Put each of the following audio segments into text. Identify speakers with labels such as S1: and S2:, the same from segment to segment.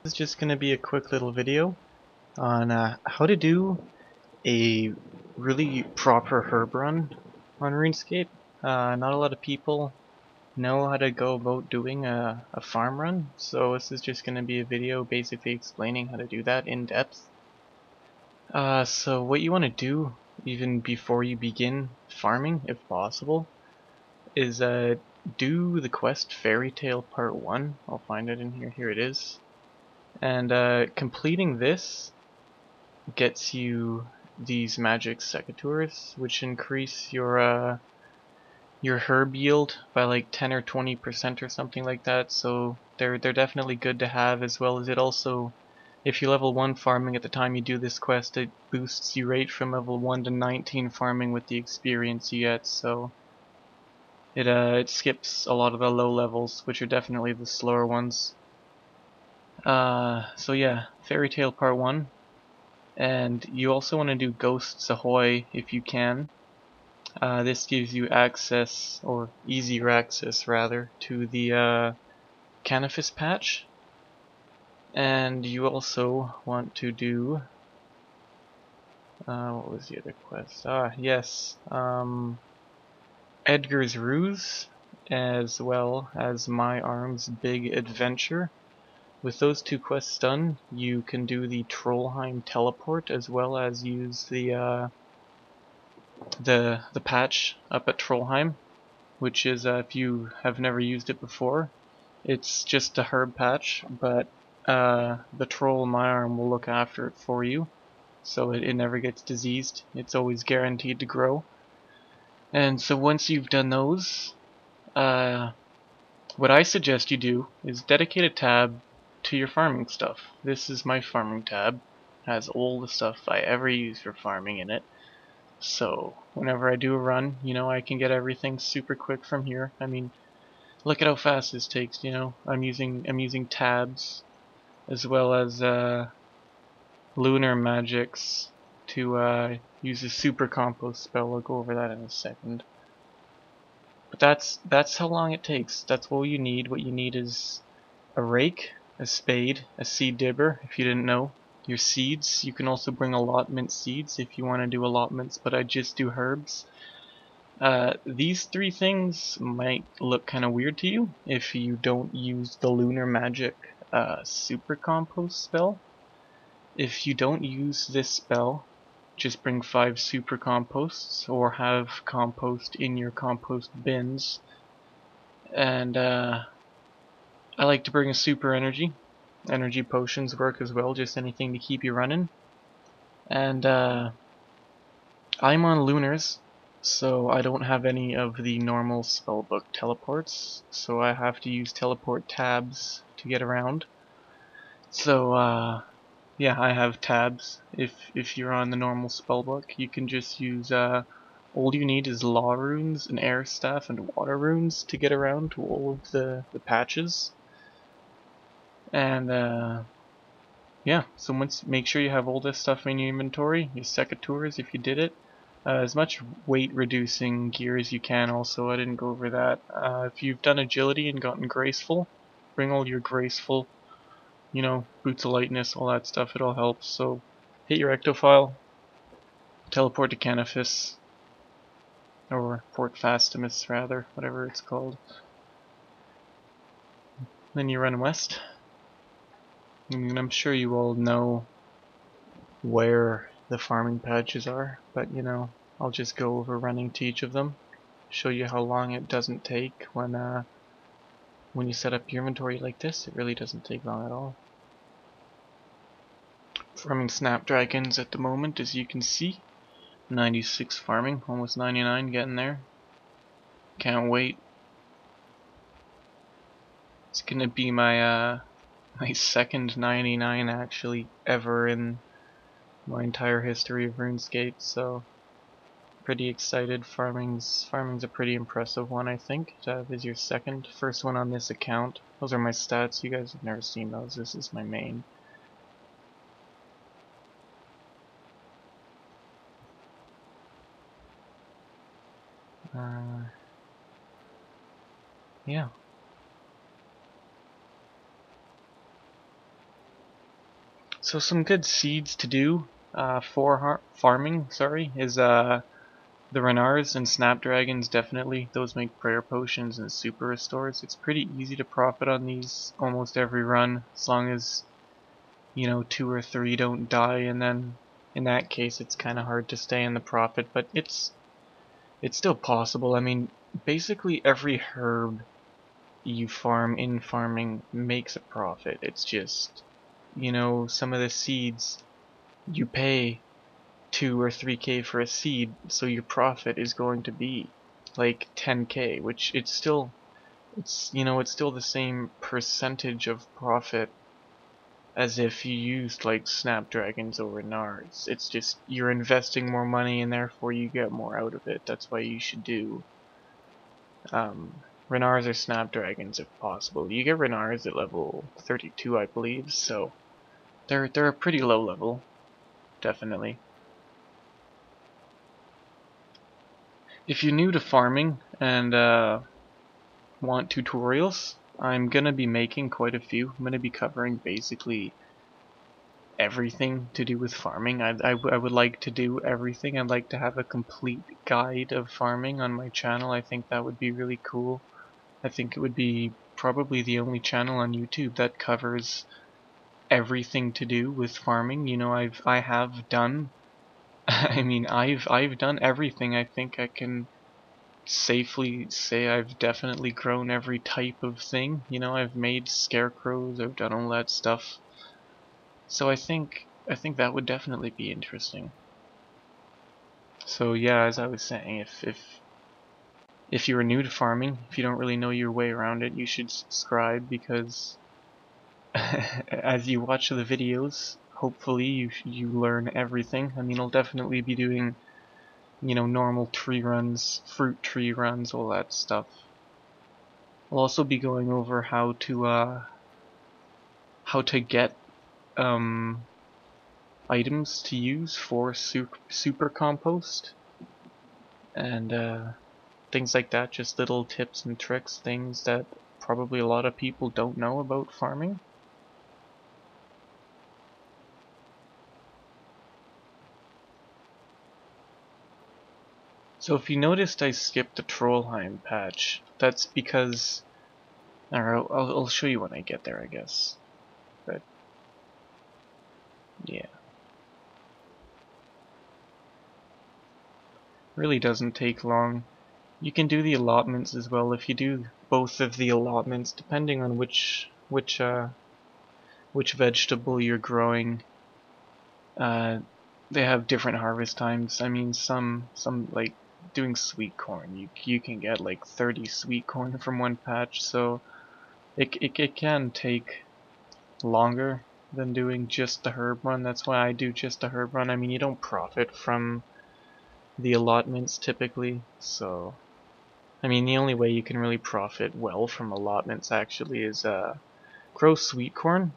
S1: This is just going to be a quick little video on how to do a really proper herb run on RuneScape. Not a lot of people know how to go about doing a farm run, so this is just going to be a video basically explaining how to do that in depth. So what you want to do, even before you begin farming, if possible, is do the quest Fairy Tale Part 1. I'll find it in here. Here it is. And completing this gets you these magic secateurs, which increase your herb yield by like 10 or 20% or something like that. So they're definitely good to have, as well as it also, if you level 1 farming at the time you do this quest, it boosts you rate from level 1 to 19 farming with the experience you get. So it skips a lot of the low levels, which are definitely the slower ones. So yeah, Fairy Tale Part 1. And you also want to do Ghosts Ahoy if you can. This gives you access, or easier access rather, to the Cannabis patch. And you also want to do, what was the other quest? Yes, Eadgar's Ruse, as well as My Arm's Big Adventure. With those two quests done, you can do the Trollhiem teleport, as well as use the patch up at Trollhiem, which is, if you have never used it before, it's just a herb patch, but the troll in my arm will look after it for you, so it never gets diseased. It's always guaranteed to grow. And so once you've done those, what I suggest you do is dedicate a tab to your farming stuff. This is my farming tab. It has all the stuff I ever use for farming in it. So whenever I do a run, I can get everything super quick from here. I mean, look at how fast this takes. I'm using tabs as well as lunar magics to use a super compost spell. I'll go over that in a second. But that's how long it takes. That's all you need. What you need is a rake, a spade, a seed dibber, if you didn't know. Your seeds, you can also bring allotment seeds if you want to do allotments, but I just do herbs. These three things might look kind of weird to you if you don't use the lunar magic super compost spell. If you don't use this spell, just bring 5 super composts or have compost in your compost bins. And I like to bring a super energy. Energy potions work as well, just anything to keep you running. And I'm on lunars, so I don't have any of the normal spellbook teleports, so I have to use teleport tabs to get around. So yeah, I have tabs. If you're on the normal spellbook, you can just use all you need is law runes, an air staff, and water runes to get around to all of the patches. And yeah, so make sure you have all this stuff in your inventory, your Secatuers if you did it. As much weight reducing gear as you can also, I didn't go over that. If you've done agility and gotten graceful, bring all your graceful, boots of lightness, all that stuff, it all helps. So hit your Ectophial, teleport to Cannabis, or Port Fastimus rather, whatever it's called. Then you run west. And I'm sure you all know where the farming patches are, but I'll just go over running to each of them, show you how long it doesn't take when you set up your inventory like this. It really doesn't take long at all. Farming snapdragons at the moment, as you can see. 96 farming, almost 99, getting there. Can't wait. It's gonna be my my second 99 actually ever in my entire history of RuneScape, so pretty excited. Farming's a pretty impressive one, I think, to have as your second. First one on this account. Those are my stats. You guys have never seen those. This is my main. Yeah. So some good seeds to do for farming, sorry, is the Renars and Snapdragons. Definitely. Those make prayer potions and super restores. It's pretty easy to profit on these almost every run, as long as, you know, 2 or 3 don't die, and then in that case it's kind of hard to stay in the profit, but it's still possible. I mean, basically every herb you farm in farming makes a profit. It's just, you know, some of the seeds you pay 2 or 3k for a seed, so your profit is going to be like 10k, which it's still, you know, it's still the same percentage of profit as if you used like Snapdragons or Renards. It's just you're investing more money and therefore you get more out of it. That's why you should do Renars or Snapdragons if possible. You get Renars at level 32, I believe, so they're a pretty low level, definitely. If you're new to farming and want tutorials, I'm gonna be making quite a few. I'm gonna be covering basically everything to do with farming. I would like to do everything. I'd like to have a complete guide of farming on my channel. I think that would be really cool. I think it would be probably the only channel on YouTube that covers everything to do with farming. You know, I have done I mean, I've done everything. I think I can safely say I've definitely grown every type of thing. You know, I've made scarecrows, I've done all that stuff. So I think that would definitely be interesting. So yeah, as I was saying, if you are new to farming, if you don't really know your way around it, you should subscribe, because as you watch the videos, hopefully you learn everything. I mean, I'll definitely be doing, you know, normal tree runs, fruit tree runs, all that stuff. I'll also be going over how to get items to use for super compost and things like that. Just little tips and tricks, things that probably a lot of people don't know about farming. So if you noticed, I skipped the Trollhiem patch. That's because, or I'll show you when I get there, I guess. But yeah, really doesn't take long. You can do the allotments as well. If you do both of the allotments, depending on which vegetable you're growing, uh, they have different harvest times. I mean, some like doing sweet corn, you can get like 30 sweet corn from one patch, so it can take longer than doing just the herb run. That's why I do just the herb run. I mean, you don't profit from the allotments typically, so I mean, the only way you can really profit well from allotments actually is grow sweet corn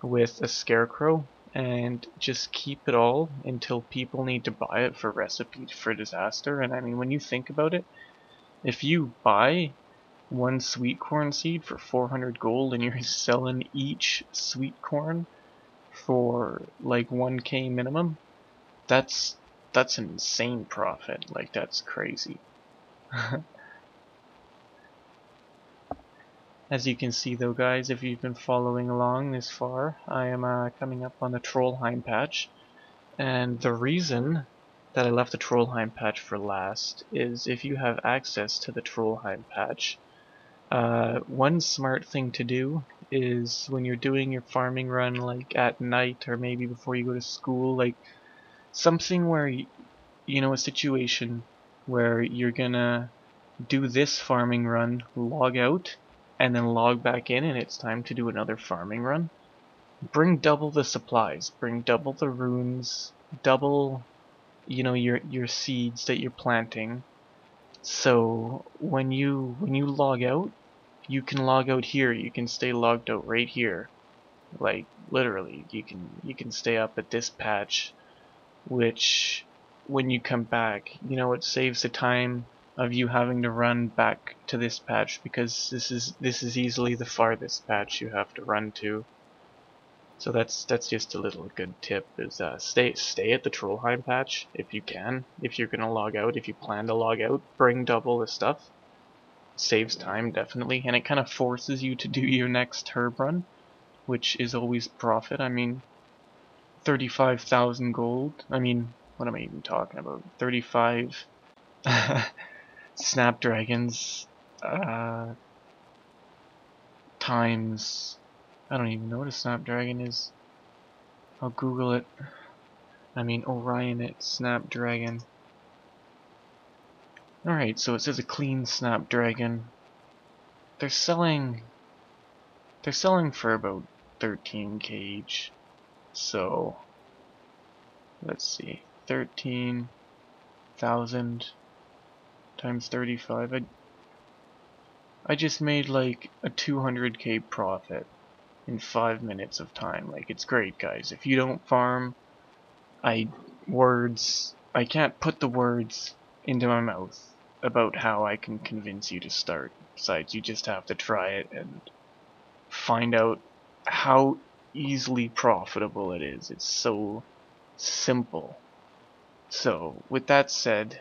S1: with a scarecrow and just keep it all until people need to buy it for Recipe for Disaster. And I mean, when you think about it, if you buy one sweet corn seed for 400 gold and you're selling each sweet corn for like 1k minimum, that's an insane profit. Like, that's crazy. As you can see though, guys, if you've been following along this far, I am coming up on the Trollhiem patch, and the reason that I left the Trollhiem patch for last is if you have access to the Trollhiem patch, one smart thing to do is when you're doing your farming run, like at night or maybe before you go to school, like something where you know, a situation where you're gonna do this farming run, log out, and then log back in, and it's time to do another farming run. Bring double the supplies, bring double the runes, double, you know, your seeds that you're planting. So when you log out, you can log out here. You can stay logged out right here. Like literally, you can stay up at this patch, which when you come back, you know, it saves the time of you having to run back to this patch, because this is easily the farthest patch you have to run to. So that's just a little good tip, is stay at the Trollhiem patch if you can. If you're gonna log out, if you plan to log out, bring double the stuff. Saves time definitely, and it kind of forces you to do your next herb run, which is always profit. I mean, 35,000 gold. I mean, what am I even talking about? 35 snapdragons times. I don't even know what a snapdragon is. I'll Google it. I mean, Orion Snapdragon. Alright, so it says a clean Snapdragon. They're selling for about 13k each. So let's see. 13,000 times 35. I just made like a 200k profit in 5 minutes of time. Like, it's great, guys. If you don't farm, I can't put the words into my mouth about how I can convince you to start. Besides, you just have to try it and find out how easily profitable it is. It's so simple. So, with that said,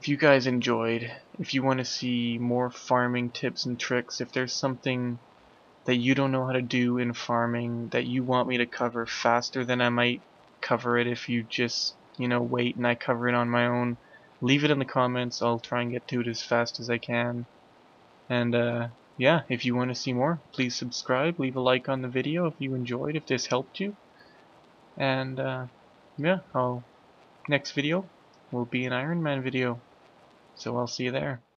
S1: if you guys enjoyed, if you want to see more farming tips and tricks, if there's something that you don't know how to do in farming that you want me to cover faster than I might cover it if you just, wait and I cover it on my own, leave it in the comments. I'll try and get to it as fast as I can. And yeah, if you want to see more, please subscribe, leave a like on the video if you enjoyed, if this helped you. And yeah, next video will be an Iron Man video. So I'll see you there.